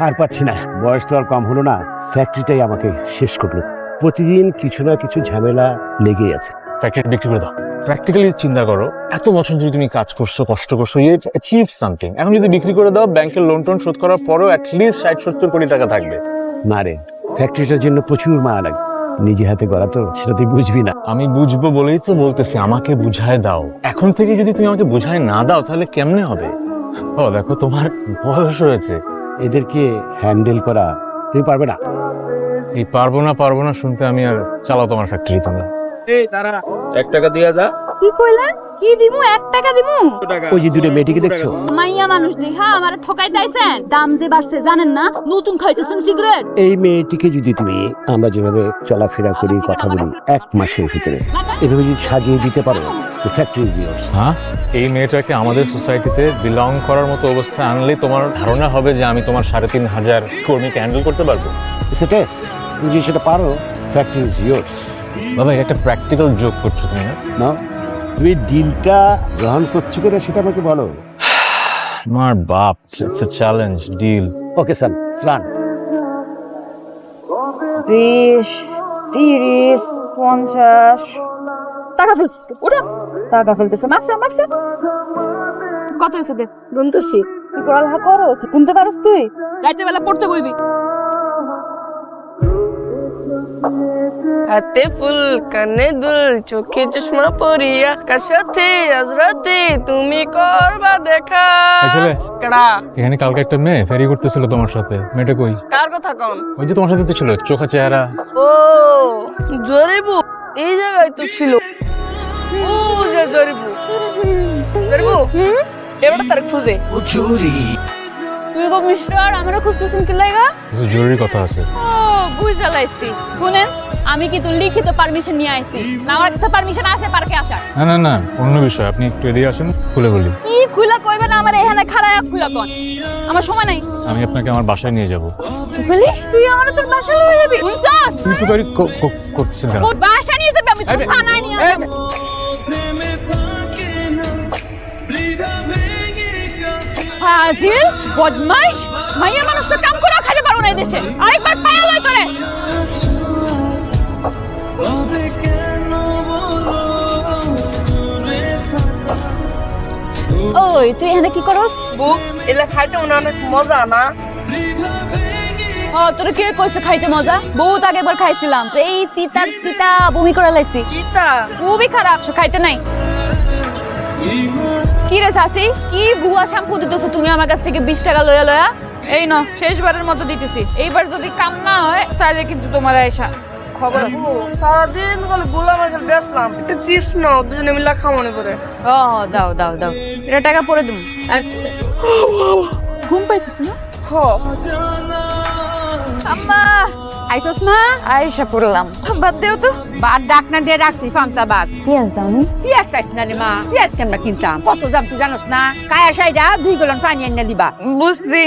আর পারছি না, বয়স তো আর কম হলো না, ফ্যাক্টরিটাই আমাকে শেষ করলো। প্রতিদিন কিছু না কিছু ঝামেলা লেগেই আছে। ফ্যাক্টরি বিক্রি করে দাও। প্র্যাকটিক্যালি চিন্তা করো, এত বছর যদি তুমি কাজ করছো, কষ্ট করছো, ইউ অ্যাচিভ সামথিং, এখন যদি বিক্রি করে দাও, ব্যাংকের লোন টোন শোধ করার পরেও অ্যাটলিস্ট 60-70 কোটি টাকা থাকবে। না রে, ফ্যাক্টরিটার জন্য প্রচুর মায়া লাগে, নিজে হাতে করা তো, সেটা তুই বুঝবি না। আমি বুঝবো বলেই তো বলতেছি, আমাকে বুঝায় দাও। এখন থেকে যদি তুমি আমাকে বুঝায় না দাও তাহলে কেমনে হবে? ও দেখো, তোমার বয়স হয়েছে, এদেরকে হ্যান্ডেল করা তুমি পারবে না। এই পারবো না শুনতে আমি আর চালাও তোমার ফ্যাক্টরি তোমরা। এই তারা 1 টাকা দিয়া যা। কি কইলেন? কি দিমু? 1 টাকা দিমু? ওই যে দূরে মেয়েটিকে দেখছো, মাইয়া মানুষ দেখা আমার ঠকাই দাইছেন। দাম যে বাড়ছে জানেন না? নতুন খাইতেছেন সিগারেট। এই মেয়েটিকে যদি তুমি, আমরা যেভাবে চলাফেরা করি, কথা বলি, 1 মাসের ভিতরে এভাবে যদি সাজিয়ে দিতে পারো, ফ্যাক্টরি জিরো। হ্যাঁ, এই মেয়েটাকে আমাদের সোসাইটিতে বিলং করার মতো অবস্থায় আনলে তোমার ধারণা হবে যে আমি তোমার 3500 কর্মীকে হ্যান্ডেল করতে পারবো। ইটস এ টেস্ট, তুমি যদি সেটা পারো, ফ্যাক্টরি ইজ ইয়ার্স। বাবা, এটা একটা প্র্যাকটিক্যাল জোক করছো তুমি না? না, তুমি ডিলটা গ্রহণ করছো কিনা সেটা আমাকে বলো। আমার বাপ, it's a challenge deal. Okay sir, স্নান। 20, 30, 50 টাকা ফেলতেছে। ওটা টাকা ফেলতেছে। মাপছে কত হয়েছে? দে গুনতেছি। তুই পড়ালেখা করো, গুনতে পারস তুই? রাতের বেলা পড়তে বইবি। হাতে ফুল কানে দুল চোখে চশমা পরিয়া কার সাথে আজ রাতে তুমি করবা দেখা। আসলে কেডা? এখানে কালকে একটা মেয়ে ফেরি করতেছিল তোমার সাথে। মেয়েটা কই? কার কথা কন? ওই যে তোমার সাথে ছিল, চোখা চেহারা। ও জরিবু, এই জায়গায় তো ছিল। ও যে জরিবু এবারে তার খুঁজে। তুই গো মিস্টার, আমারও খুঁজতেছেন কি লাগা? কিছু জরুরি কথা আছে। ও বুঝা লাইছি। শুনেন, আমি কিন্তু লিখিত পারমিশন নিয়ে আইছি। না আমার কাছে পারমিশন আছে পার্কে আসার। না, অন্য বিষয়। আপনি একটু এদিকে আসেন, খুলে বলি। কি খুলা কইবেন? আমার এখানে খাড়ায় খুলা কোন? আমার সময় নাই। আমি আপনাকে আমার বাসায় নিয়ে যাব। বলি তুই আমার তোর বাসা লয়ে যাবি? শুনছস? তুই তো গাড়ি করতেছেন কেন? ও বাসা নিয়ে যাবে, আমি তোর থানায় নিয়ে যাব। ফাজিল, বদমাইশ, মাইয়া মানুষ তো কাম করে খাইতে পারো না এই দেশে। আরেকবার পায়া লয় করে। ওই তুই এখানে কি করস? বুক এলা খাইতে মনে অনেক মজা না? ও তোর কে কইছে খাইতে মজা? বহুত আগে একবার খাইছিলাম, এই তিতা বমি করে লাইছি। কিতা খুবই খারাপ, খাইতে নাই। কি রে সাসি, কি ভুয়া শ্যাম্পু দিতেছো তুমি আমার কাছ থেকে 20 টাকা লয়া? এই নাও, শেষবারের মতো দিতেছি। এইবার যদি কাম না হয় তাহলে কিন্তু তোমার আয়সা খবর। সারাদিন বলে গোলা মাছ বেচলাম, একটা চিপস নাও, দুজনে মিলে খামনে করে। ও দাও এটা টাকা পরে দিম। আচ্ছা ঘুম পাইতেছ না? হ আম্মা আইসস না? আয়েশা পড়লাম। বাদ দেও তো। বাদ ডাক না দিয়ে রাখছি ফাংসা বাদ। পেঁয়াজ দাও নি? পেঁয়াজ চাইছ না রে মা, পেঁয়াজ কেমন কিনতাম? কত দাম তুই জানোস না? কায়া সাইডা 2 গ্যালন পানি এনে দিবা। বুঝছি।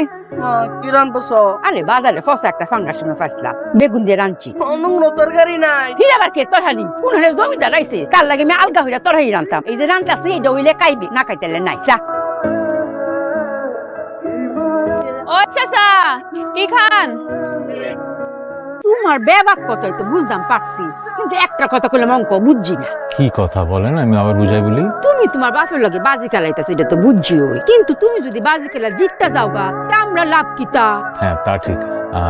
কি রানবছ? আরে বাজারে ফসা একটা ফাঙ্গাস সময় ফাসলা বেগুন দিয়ে রাঁধছি। অন্য তরকারি নাই? ফিরে আবার কে তরহালি কোন হলে জমিদার আইছে, কাল লাগে আমি আলগা হইরা তরহালি রান্তাম। এই যে রান্তাছি এটা হইলে কাইবে, না খাইতেলে নাই। যা ও চাচা, কি খান? তোমার বেবাক কথাই তো বুঝতাম পারছি, কিন্তু একটা কথা কইলে অঙ্ক বুঝছি না। কি কথা বলেন, আমি আবার বুঝাই বলি। তুমি তোমার বাপের লগে বাজি খেলাইতেছো, এটা তো বুঝছি ওই, কিন্তু তুমি যদি বাজি খেলা জিততে যাও গা, তা আমরা লাভ কিতা? হ্যাঁ, তা ঠিক।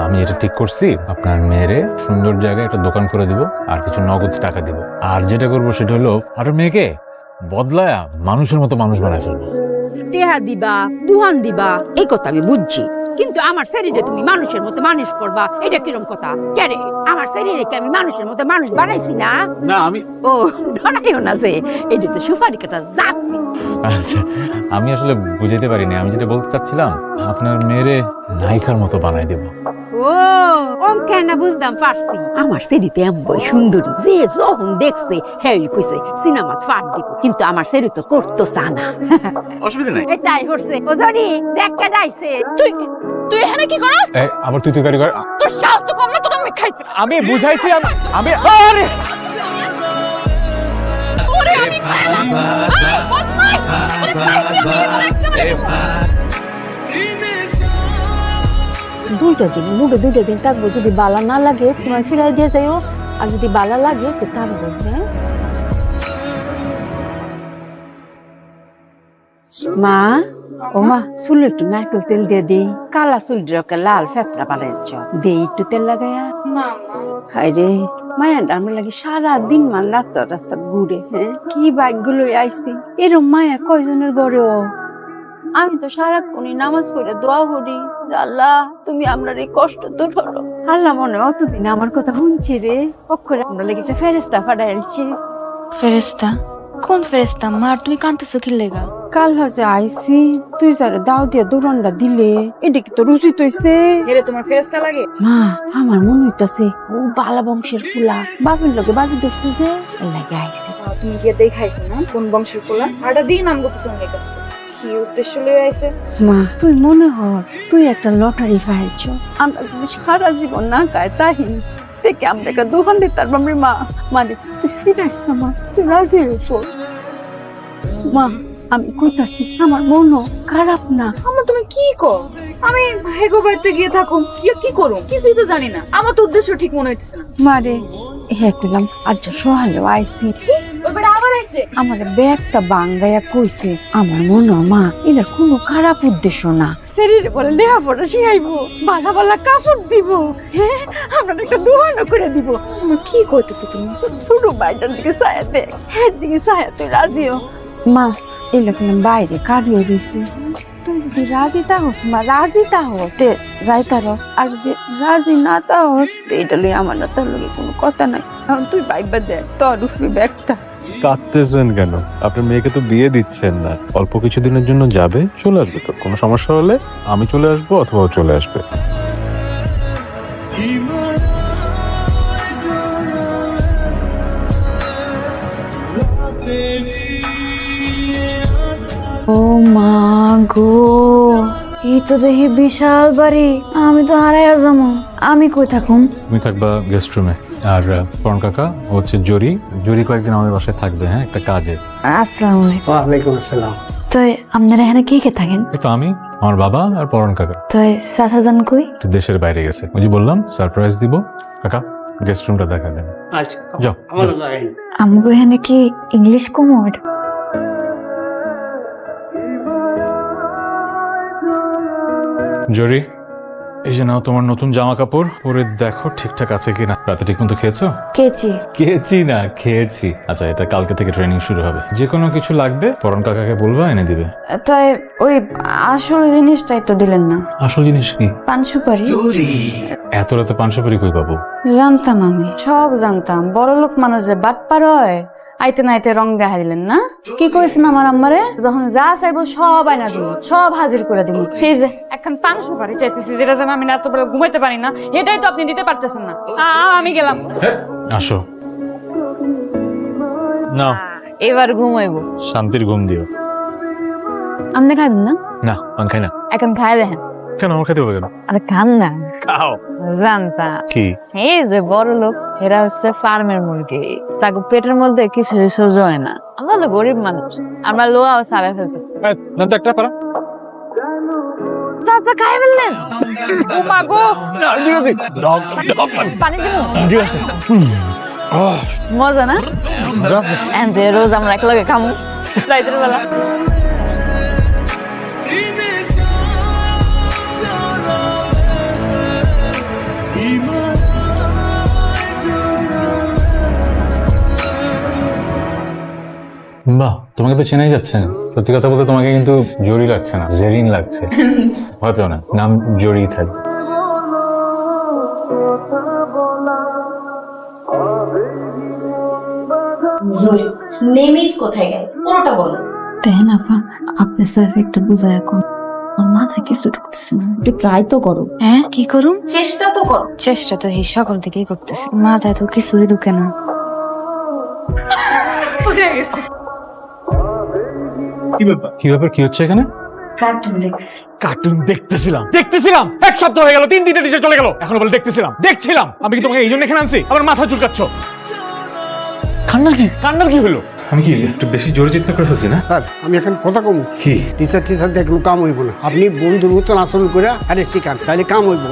আমি এটা ঠিক করছি, আপনার মেয়েরে সুন্দর জায়গায় একটা দোকান করে দিব, আর কিছু নগদ টাকা দিব। আর যেটা করবো সেটা হলো, আর মেয়েকে বদলায়া মানুষের মতো মানুষ বানায় ফেলবো। টেহা দিবা, দুহান দিবা, এই কথা আমি বুঝছি, কিন্তু আমার শরীরে তুমি মানুষের মতো মানুষ করবা, এটা কিরম কথা? কেরে আমার শরীরে কি আমি মানুষের মতো মানুষ বানাইছি না? না, আমি ও ধরাইও না যে এটা তো সুপারি কাটা জাত। আচ্ছা, আমি আসলে বুঝাইতে পারিনি। আমি যেটা বলতে চাচ্ছিলাম, আপনার মেয়েরে নায়িকার মতো বানাই দেব। ও অঙ্কে না বুঝতাম পারছি। আমার শরীরে এমন সুন্দরী যে যখন দেখছে হ্যাঁ কইছে সিনেমা ফাট দিব, কিন্তু আমার শরীর তো করতো চানা। অসুবিধা নাই। এটাই হচ্ছে ও জনি দেখা যাইছে। তুই এখানে কি করস? আবার তুই গাড়ি কর। তোর সাহস তো কম না, তো আমি খাইছি। আমি বুঝাইছি। আমি ওরে আমি খাইলাম। বদমাইশ, 2টা দিন মুখে 2টা দিন থাকবো, যদি বালা না লাগে তোমার ফিরাই দিয়ে যাইও, আর যদি বালা লাগে তো তার বলবে। মা, ও মা, চুলে একটু নারকেল তেল দিয়ে দিই, কালা চুল কে লাল ফেতরা বানাইছ, দে একটু তেল লাগাইয়া। হায় রে মায়া, আমার লাগে সারাদিন মান রাস্তা রাস্তা ঘুরে, হ্যাঁ কি ভাগ্য লই আইছি। এরম মায়া কয়জনের গড়েও। আমি তো সারাক্ষণই নামাজ পড়ে দোয়া করি, আল্লাহ তুমি আমরা এই কষ্ট দূর করো। আল্লাহ মনে অতদিন আমার কথা শুনছি রে, অক্ষরে আমরা লাগে একটা ফেরেস্তা পাঠাইছি। ফেরেস্তা? কোন ফেরেস্তা মা? আর তুমি কাঁদতেছো কি লেগা? কাল হাজে আইছি, তুই যারে দাও দিয়া দুরন্ডা দিলে, এটা কি তো রুচিত হইছে? হেরে তোমার ফেরেস্তা লাগে? মা, আমার মনে হইতাছে ও বালা বংশের ফুলা বাপের লোকে বাজি ধরছে যে, এই লাগে আইছে। তুমি গিয়ে দেখাইছো না কোন বংশের পোলা? আরটা দিন আমগো পিছনে লেগেছে, কি উদ্দেশ্য লয়ে আইছে? মা, তুই মনে হর তুই একটা লটারি পাইছ, আমরা যদি সারা জীবন না খাই তাহি থেকে আমরা একটা দোকান দিতাম রে মা। মানে তুই ফিরাইস না মা, তুই রাজি হইছ। মা, আমি কইতাছি আমার মনও খারাপ না। আমার তুমি কি কর? আমি হেগো বাড়িতে গিয়ে থাকুম, কি করুম কিছুই তো জানি না। আমার তো উদ্দেশ্য ঠিক মনে হইতেছে না। মারে হ্যাঁ কইলাম, আজ সহালে আইসি, ওই বেটা আবার আইছে। আমার ব্যাগটা বাঙ্গাইয়া কইছে আমার মনে মা এটা কোনো খারাপ উদ্দেশ্য না, শরীরে বলে লেহাপড়া শিখাইবো, বালা বালা কাপড় দিব, হ্যাঁ আমরা একটা দোকানও করে দিব। তুমি কি করতেছো তুমি? ছোট ভাইটার দিকে ছায়া দেখ, হ্যাঁ দিকে ছায়া, তুই রাজিও। মা, এলাকার বাইরে কারিয়ে রয়েছে, তুই যদি রাজি তাহস মা, রাজি তাহস তে যাই তারস, আর যদি রাজি না তাহস এটা লই আমার না তোর লগে কোনো কথা নাই। এখন তুই ভাইবা দেখ তোর উপরে ব্যাগটা। কাঁদতেছেন কেন? আপনার মেয়েকে তো বিয়ে দিচ্ছেন না, অল্প কিছুদিনের জন্য যাবে, চলে আসবে। তো কোনো সমস্যা হলে আমি চলে আসবো অথবা ও চলে আসবে। ও মা গো, এই তো দেখি বিশাল বাড়ি, আমি তো হারাইয়া যাবো। আমি কই থাকুম? তুমি থাকবা গেস্ট রুমে, আর পরন কাকা হচ্ছে জরি কয়েকদিন আমাদের বাসায় থাকবে, হ্যাঁ একটা কাজে। আসসালামু আলাইকুম। ওয়ালাইকুম আসসালাম। তো আপনারা এখানে কে কে থাকেন? এই তো আমি, আমার বাবা আর পরন কাকা। তো চাচা যান কই? একটু দেশের বাইরে গেছে, ওই যে বললাম সারপ্রাইজ দিব। কাকা গেস্ট রুমটা দেখা দেন। আচ্ছা, যাও, আমার যাও। লাইন। আমগো এখানে কি ইংলিশ কমোড? জরি, এই যে নাও তোমার নতুন জামা কাপড়, পরে দেখো ঠিকঠাক আছে কিনা। রাতে ঠিক মতো খেয়েছো? কেচি? খেয়েছি না, খেয়েছি। আচ্ছা, এটা কালকে থেকে ট্রেনিং শুরু হবে, যে কোনো কিছু লাগবে পরন কাকাকে বলবা, এনে দিবে। তাই ওই আসল জিনিসটাই তো দিলেন না। আসল জিনিস কি? পান সুপারি? এত রাতে পান সুপারি কই পাবো? জানতাম, আমি সব জানতাম। বড় লোক মানুষ যে বাটপার হয়, আইতে নাইতে রং দেখা দিলেন না। কি কইছেন আমার আম্মারে? যখন যা চাইবো সব আইনা দিব, সব হাজির করে দিব। এই যে এখন পান সুপারি চাইতেছি, যেটা যেন আমি রাত বেলা ঘুমাইতে পারি না, এটাই তো আপনি দিতে পারতেছেন না। আমি গেলাম। আসো, নাও এবার ঘুমাইবো, শান্তির ঘুম দিও। আপনি খাবেন না? না, আমি খাই না। এখন খাই দেখেন। কেন? আমার খেতে হবে কেন? আরে খান না। খাও। জানতা কি? এই যে বড় লোক, এরা হচ্ছে ফার্মের মুরগি, তাকে পেটের মধ্যে কিছু সহ্য হয় না। আমরা তো গরিব মানুষ, আমরা লোয়াও সাবে ফেলতে। না তো একটা পারা। চাচা খাই ফেললেন? ও মা গো, পানি দিব? মজা না? এনতে রোজ আমরা একলগে খামু রাইতের বেলা। বাহ, তোমাকে তো চেনাই যাচ্ছে না। সত্যি কথা বলতে তোমাকে কিন্তু জরি লাগছে না, জেরিন লাগছে। ভয় পেও না, নাম জরি থাকবে। জরি, নেমিস কোথায় গেল? পুরোটা বলো। দেখেন আপা, আপনি স্যার একটু বুঝায় এখন, আমার মাথায় কিছু ঢুকতেছে না। একটু ট্রাই তো করো। হ্যাঁ, কি করুম? চেষ্টা তো করো। চেষ্টা তো এই সকাল থেকেই করতেছি, মাথায় তো কিছুই ঢুকে না। কি ব্যাপার, কি হচ্ছে এখানে? কার্টুন দেখতেছি। কার্টুন দেখতেছিলাম এক সপ্তাহ হয়ে গেল, 3 টিচার চলে গেল, এখন বলে দেখছিলাম। আমি কি তোমাকে এই জন্য এখানে আনছি? আমার মাথা চুলকাচ্ছ। কান্নার কি হলো? আমি কি একটু বেশি জোরে চিৎকার করে ফেলছি না? স্যার আমি এখন কথা কম কি? টিচার দেখলো কাম হইব না, আপনি বন্ধুর মতন আচরণ করে আরে শিখান, তাহলে কাম হইব।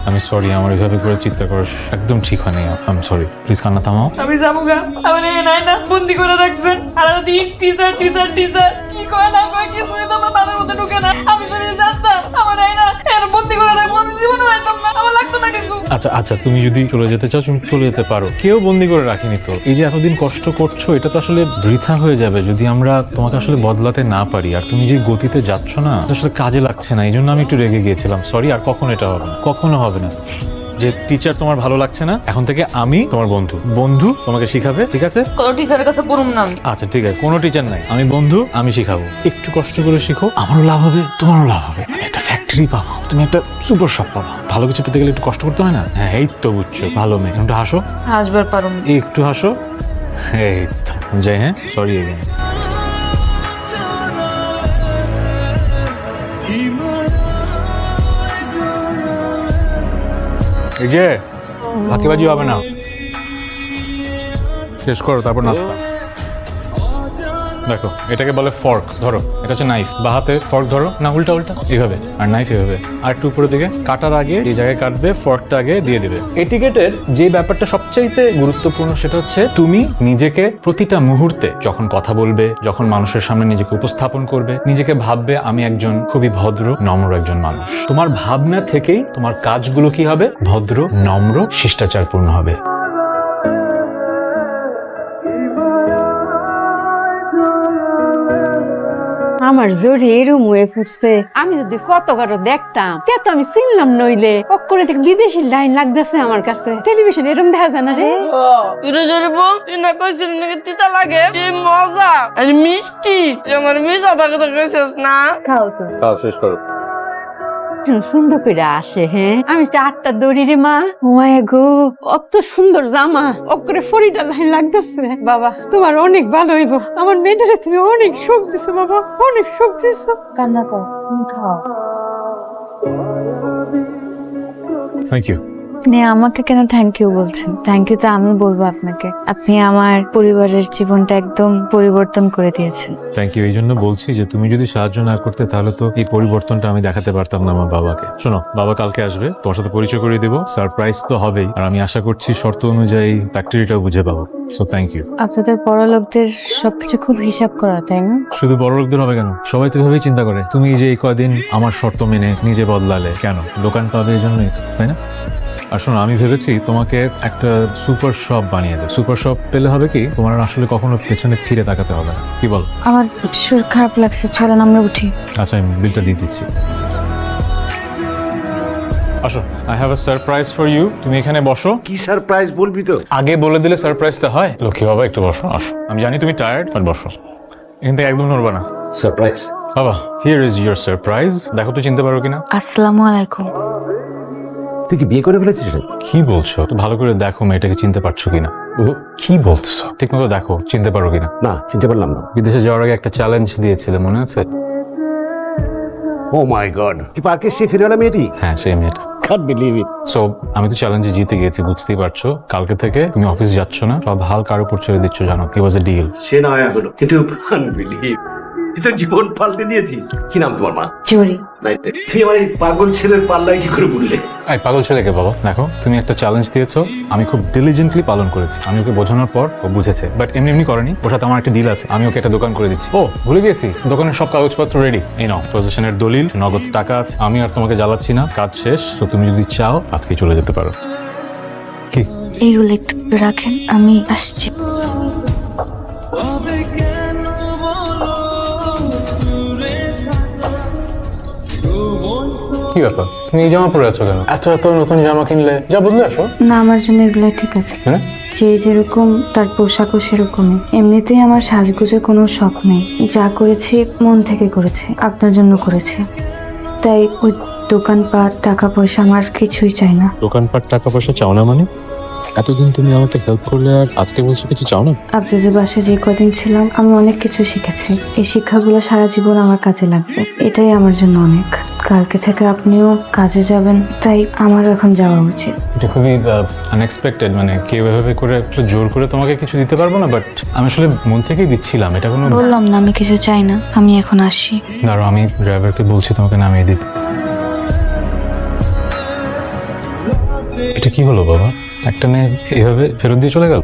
আমি সরি, আমার এভাবে করে চিৎকার করা একদম ঠিক হয়নি। আমি সরি, প্লিজ কান্না থামাও। আমি যাবো গা, আমার এই নাই না বন্দি করে রাখছেন সারাদিন টিচার টিচার টিচার কি কয় না কয় কিছুই তো আমার মাথার মধ্যে ঢুকে না। আমি যদি জানতাম আমার এই না এর বন্দি করে রাখবো আমি জীবনে হইতাম না, আমার লাগতো না কিছু। আচ্ছা আচ্ছা, তুমি যদি চলে যেতে চাও তুমি চলে যেতে পারো, কেউ বন্দি করে রাখিনি তো। এই যে এতদিন কষ্ট করছো এটা তো আসলে বৃথা হয়ে যাবে যদি আমরা তোমাকে আসলে বদলাতে না পারি। আর তুমি যে গতিতে যাচ্ছ না এটা আসলে কাজে লাগছে না, এই জন্য আমি একটু রেগে গিয়েছিলাম। সরি, আর কখনো এটা হবে না, কখনো হবে না। যে টিচার তোমার ভালো লাগছে না, এখন থেকে আমি তোমার বন্ধু, বন্ধু তোমাকে শিখাবে, ঠিক আছে? কোনো টিচারের কাছে পড়ুম না আমি। আচ্ছা ঠিক আছে, কোনো টিচার নাই, আমি বন্ধু, আমি শিখাবো। একটু কষ্ট করে শিখো, আমারও লাভ হবে তোমারও লাভ হবে। আমি একটা ফ্যাক্টরি পাবো, তুমি একটা সুপার শপ পাবো। ভালো কিছু পেতে গেলে একটু কষ্ট করতে হয় না? হ্যাঁ এই তো বুঝছো, ভালো মেয়ে। একটু হাসো, হাসবার পারুম। একটু হাসো, এই তো যাই। হ্যাঁ সরি এগেন। এই যে ফাঁকিবাজি হবে না, শেষ করো তারপর নাস্তা। দেখো এটাকে বলে ফর্ক, ধরো এটা হচ্ছে নাইফ, বা হাতে ফর্ক ধরো, না উল্টা উল্টা এইভাবে, আর নাইফ এভাবে। আর একটু উপরের দিকে কাটার আগে যে জায়গায় কাটবে ফর্কটা আগে দিয়ে দেবে। এটিকেটের যে ব্যাপারটা সবচাইতে গুরুত্বপূর্ণ সেটা হচ্ছে তুমি নিজেকে প্রতিটা মুহূর্তে যখন কথা বলবে, যখন মানুষের সামনে নিজেকে উপস্থাপন করবে, নিজেকে ভাববে আমি একজন খুবই ভদ্র নম্র একজন মানুষ। তোমার ভাবনা থেকেই তোমার কাজগুলো কি হবে? ভদ্র নম্র শিষ্টাচারপূর্ণ হবে। আমার জোরে এরম হয়ে ফুটছে, আমি যদি ফটোগ্রাফ দেখতাম তে তো আমি চিনলাম নইলে। করে দেখ বিদেশি লাইন লাগতেছে আমার কাছে, টেলিভিশন এরম দেখা যায় না রে। তুই জোরে বল, তুই না কইছিস নাকি তিতা লাগে? কি মজা আর মিষ্টি, আমার মিশা থাকে তো কইছিস না? খাও তো, খাও শেষ করো। সুন্দর করে আসে। হ্যাঁ আমি চারটা দড়ি রে মা, মায়া গো অত সুন্দর জামা, অকরে ফরিটা লাইন লাগতেছে। বাবা তোমার অনেক ভালো হইব, আমার মেয়েটারে তুমি অনেক সুখ দিছো বাবা, অনেক সুখ দিছো। কান্না কর, তুমি খাও। Thank you. আপনি আমাকে কেন থ্যাংক ইউ বলছেন? থ্যাংক ইউ তো আমি বলবো আপনাকে। আপনি আমার পরিবারের জীবনটা একদম পরিবর্তন করে দিয়েছেন। থ্যাংক ইউ এই জন্য বলছি যে তুমি যদি সাহায্য না করতে তাহলে তো এই পরিবর্তনটা আমি দেখাতে পারতাম না আমার বাবাকে। শোনো, বাবা কালকে আসবে, তোমার সাথে পরিচয় করিয়ে দেবো, সারপ্রাইজ তো হবেই, আর আমি আশা করছি শর্ত অনুযায়ী ফ্যাক্টরিটাও বুঝে পাবো। So thank you. আপনাদের বড়লোকদের সবকিছু খুব হিসাব করা, তাই না? শুধু বড় লোকদের হবে কেন, সবাই তো এভাবেই চিন্তা করে। তুমি যে এই কদিন আমার শর্ত মেনে নিজে বদলালে কেন? দোকান পাবে এই জন্যই তো, তাই না? আর শোনো, আমি ভেবেছি তোমাকে একটা সুপার শপ বানিয়ে দেব। সুপার শপ পেলে হবে কি, তোমার আসলে কখনো পেছনে ফিরে তাকাতে হবে না। কি বল? আমার শরীর খারাপ লাগছে, চলেন আমরা উঠি। আচ্ছা আমি বিলটা দিয়ে দিচ্ছি। আসো, I have a surprise for you. তুমি এখানে বসো। কি সারপ্রাইজ বলবি তো? আগে বলে দিলে সারপ্রাইজটা হয়। লক্ষ্মী বাবা একটু বসো, আসো। আমি জানি তুমি টায়ার্ড, বাট বসো। এখান থেকে একদম নড়বা না। সারপ্রাইজ? বাবা, হিয়ার ইজ ইউর সারপ্রাইজ। দেখো তো চিনতে পারো কিনা। আসসালামু আলাইকুম। তুই কি বিয়ে করে ফেলেছিস? কি বলছো? তো ভালো করে দেখো মেয়েটাকে চিনতে পারছো কিনা। কি বলছো? ঠিক মতো দেখো চিনতে পারো কিনা। না, চিনতে পারলাম না। বিদেশে যাওয়ার আগে একটা চ্যালেঞ্জ দিয়েছিলে, মনে আছে? ও মাই গড, কি পার্কে সে ফিরে মেয়েটি? হ্যাঁ সেই মেয়েটা। Can't believe it. সো আমি তো চ্যালেঞ্জে জিতে গেছি, বুঝতেই পারছো। কালকে থেকে তুমি অফিস যাচ্ছ না, সব হাল কার উপর ছেড়ে দিচ্ছ জানো। ইট ওয়াজ এ ডিল। সে না হয় হলো, কিন্তু আনবিলিভ, তুই তোর জীবন পাল্টে দিয়েছিস। কি নাম তোমার? মা? জরি। তুই আমার এই পাগল ছেলের পাল্লায় কি করে বললে? এই পাগল ছেলেকে বাবা, দেখো তুমি একটা চ্যালেঞ্জ দিয়েছো, আমি খুব ডিলিজেন্টলি পালন করেছি। আমি ওকে বোঝানোর পর ও বুঝেছে, বাট এমনি এমনি করেনি। ওর সাথে আমার একটা ডিল আছে, আমি ওকে একটা দোকান করে দিচ্ছি। ও ভুলে গেছি, দোকানের সব কাগজপত্র রেডি। এই নাও পজিশনের দলিল, নগদ টাকা আছে। আমি আর তোমাকে জ্বালাচ্ছি না, কাজ শেষ। তো তুমি যদি চাও আজকে চলে যেতে পারো। কি? এইগুলো একটু রাখেন, আমি আসছি। কি ব্যাপার, তুমি এই জামা পরে আছো কেন? এত এত নতুন জামা কিনলে, যা বদলে আসো। না, আমার জন্য এগুলো ঠিক আছে। হ্যাঁ, যে যেরকম তার পোশাকও সেরকমই। এমনিতেই আমার সাজগোজের কোনো শখ নেই। যা করেছি মন থেকে করেছি, আপনার জন্য করেছি। তাই ওই দোকানপাট টাকা পয়সা আমার কিছুই চাই না। দোকানপাট টাকা পয়সা চাও না মানে? এতদিন তুমি আমাকে হেল্প করলে আর আজকে বলছো কিছু চাও না? আপনাদের বাসায় যে কদিন ছিলাম আমি অনেক কিছু শিখেছি। এই শিক্ষাগুলো সারা জীবন আমার কাজে লাগবে, এটাই আমার জন্য অনেক। কালকে থেকে আপনিও কাজে যাবেন, তাই আমারও এখন যাওয়া উচিত। এটা খুবই আনএক্সপেক্টেড, মানে কেউ এভাবে করে একটু জোর করে তোমাকে কিছু দিতে পারবো না, বাট আমি আসলে মন থেকেই দিচ্ছিলাম। এটা কোনো বললাম না আমি কিছু চাই না, আমি এখন আসি। দাঁড়াও, আমি ড্রাইভারকে বলছি তোমাকে নামিয়ে দিতে। এটা কি হলো বাবা? একটা মেয়ে এভাবে ফেরত দিয়ে চলে গেল?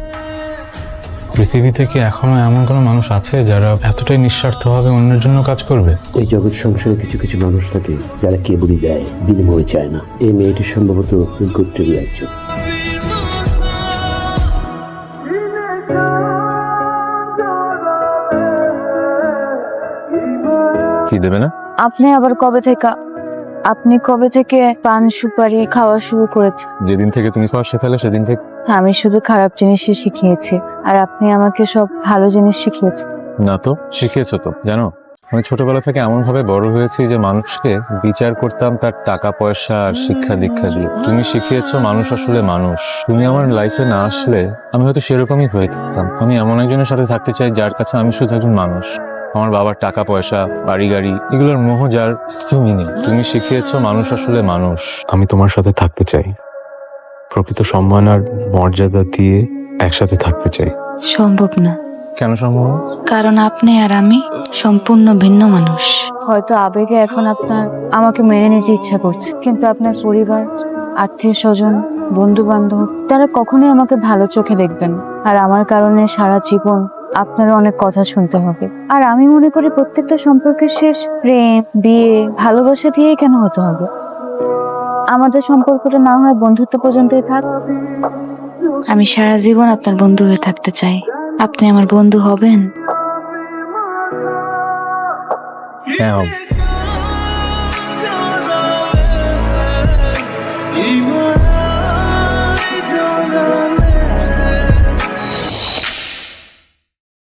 পৃথিবীতে কি এখনো এমন কোনো মানুষ আছে যারা এতটাই নিঃস্বার্থভাবে অন্যের জন্য কাজ করবে? এই জগৎ সংসারে কিছু কিছু মানুষ থাকে যারা কেবলই দেয়, বিনিময় চায় না। এই মেয়েটি সম্ভবত ওই গোত্রেরই একজন। কি দেবে না? আপনি কবে থেকে পান সুপারি খাওয়া শুরু করেছেন? যেদিন থেকে তুমি সব শেখালে সেদিন থেকে। আমি শুধু খারাপ জিনিসই শিখিয়েছি, আর আপনি আমাকে সব ভালো জিনিস শিখিয়েছেন। না তো, শিখিয়েছো তো। জানো, আমি ছোটবেলা থেকে এমন ভাবে বড় হয়েছি যে মানুষকে বিচার করতাম তার টাকা পয়সা আর শিক্ষা দীক্ষা দিয়ে। তুমি শিখিয়েছো মানুষ আসলে মানুষ। তুমি আমার লাইফে না আসলে আমি হয়তো সেরকমই হয়ে থাকতাম। আমি এমন একজনের সাথে থাকতে চাই যার কাছে আমি শুধু একজন মানুষ। আমার বাবার টাকা পয়সা, বাড়ি গাড়ি, এগুলোর মোহ যার তুমি নেই। তুমি শিখিয়েছো মানুষ আসলে মানুষ। আমি তোমার সাথে থাকতে চাই, প্রকৃত সম্মান আর মর্যাদা দিয়ে একসাথে থাকতে চাই। সম্ভব না। কেন সম্ভব না? কারণ আপনি আর আমি সম্পূর্ণ ভিন্ন মানুষ। হয়তো আবেগে এখন আপনার আমাকে মেনে নিতে ইচ্ছা করছে, কিন্তু আপনার পরিবার, আত্মীয় স্বজন, বন্ধু বান্ধব তারা কখনোই আমাকে ভালো চোখে দেখবেন না। আর আমার কারণে সারা জীবন আপনারও অনেক কথা শুনতে হবে। আর আমি মনে করি প্রত্যেকটা সম্পর্কের শেষ প্রেম, বিয়ে, ভালোবাসা দিয়েই কেন হতে হবে? আমাদের সম্পর্কটা না হয় বন্ধুত্ব পর্যন্তই থাক। আমি সারা জীবন আপনার বন্ধু হয়ে থাকতে চাই। আপনি আমার বন্ধু হবেন? হ্যাঁ,